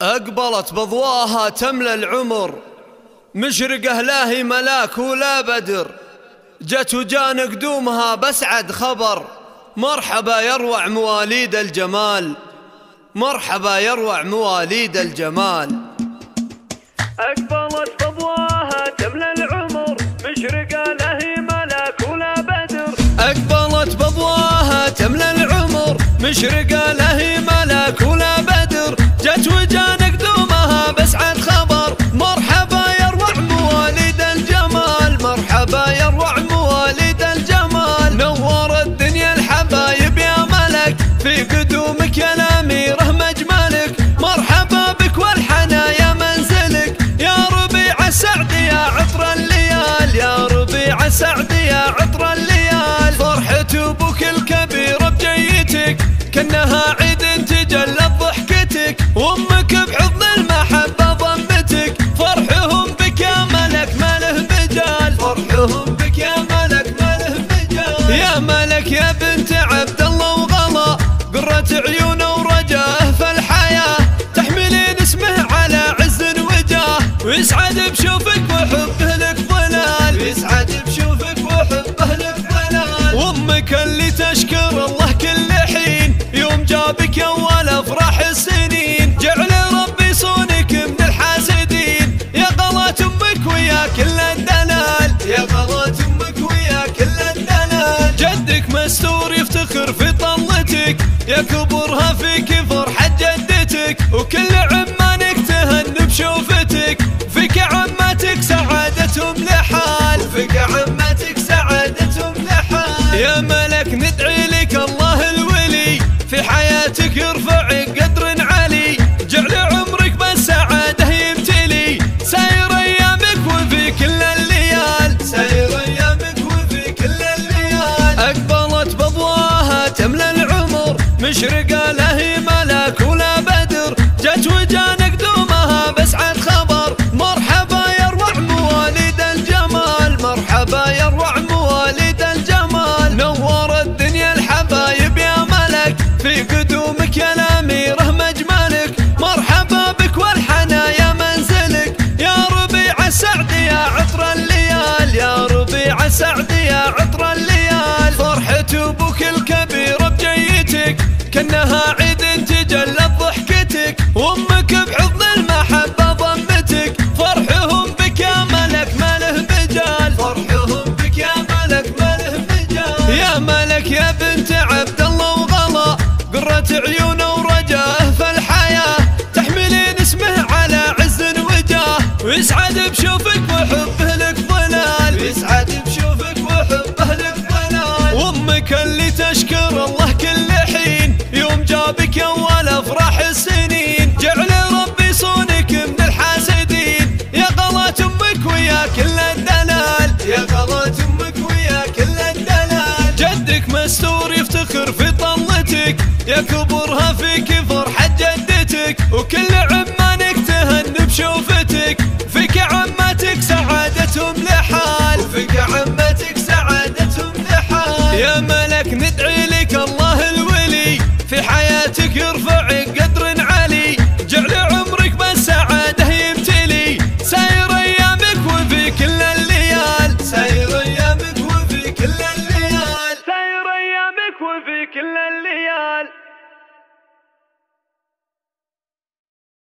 أقبلت بضواها تملى العمر، مشرقة لا هي ملاك ولا بدر، جت وجان قدومها بسعد خبر. مرحبا يروع مواليد الجمال، مرحبا يروع مواليد الجمال. أقبلت بضواها تملى العمر، مشرقة لا هي ملاك ولا بدر. أقبلت بضواها تملى العمر، مشرقة لا هي ملاك ولا بدر، جت وجان قدومها بسعد خبر. مرحبا يروع مواليد الجمال، مرحبا يروع مواليد الجمال. نور الدنيا الحبايب يا ملك، في قدومك يا الأميرة مجملك. مرحبا بك والحنايا منزلك، يا ربيع السعد يا عطر الليال، يا ربيع السعد يا عطر الليال. فرحة أبوك الكبير بجيتك، كأنها عيد تجلت ضحكتك، وأمك بحضن المحبة ضمتك. فرحهم بك يا ملك ما له بجال، فرحهم بك يا ملك ما له بجال. يا ملك يا بنت عبد الله وغلا، قرة عيونه ورجاه في الحياة، تحملين اسمه على عز وجاه، ويسعد بشوفك وحبه لك ظلال، ويسعد بشوفك وحبه لك ظلال. وامك اللي تشكر الله كل حين، يوم جابك اول افراح السنين، جعل ربي صونك من الحاسدين. يا غلات امك ويا كل الدلال، يا غلات امك ويا كل الدلال. جدك مستور يفتخر في طلتك، يا كبرها فيك فرحة جدتك، وكل عمانك تهن بشوفتك. فيك عماتك سعادتهم لحال، وفيك عماتك سعادتهم لحال. يا ملك ندعي لك الله الولي، في حياتك يرفعك قدر علي، جعل عمرك بالسعادة يمتلي. ساير ايامك وفي كل الليال، ساير ايامك وفي كل الليال. اقبلت بضواها تملى العمر، مشرقة لا هي ملاك ولا بدر، جت وجان قدومها بسعد خبر. مرحبا يروع مواليد الجمال، مرحبا يروع مواليد الجمال. نور الدنيا الحبايب يا ملك، في قدومك يا الأميرة مجملك. مرحبا بك والحنايا منزلك، يا ربيع السعد يا عطر الليال، يا ربيع السعد يا عطر الليال. فرحة أبوك الكبير بجيتك، كأنها عيد تجلت ضحكتك، وأمك بحضن المحبة ضمتك. فرحهم بك يا ملك ما له بجال، فرحهم بك يا ملك ما له بجال. يا ملك يا بنت عبد الله وغلا، قرة عيونه ورجاه في الحياة، تحملين اسمه على عز وجاه، ويسعد بشوفك وحبه لك ظلال، ويسعد بشوفك وحبه لك ظلال. وامك اللي تشكر الله كل حين، يوم جابك اول افراح السنين، جعل ربي صونك من الحاسدين. يا غلات امك ويا كل الدلال، يا غلات امك ويا كل الدلال. جدك مستور يفتخر في طلتك، يا كبرها فيك فرحة جدتك، وكل عمانك تهن بشوفك.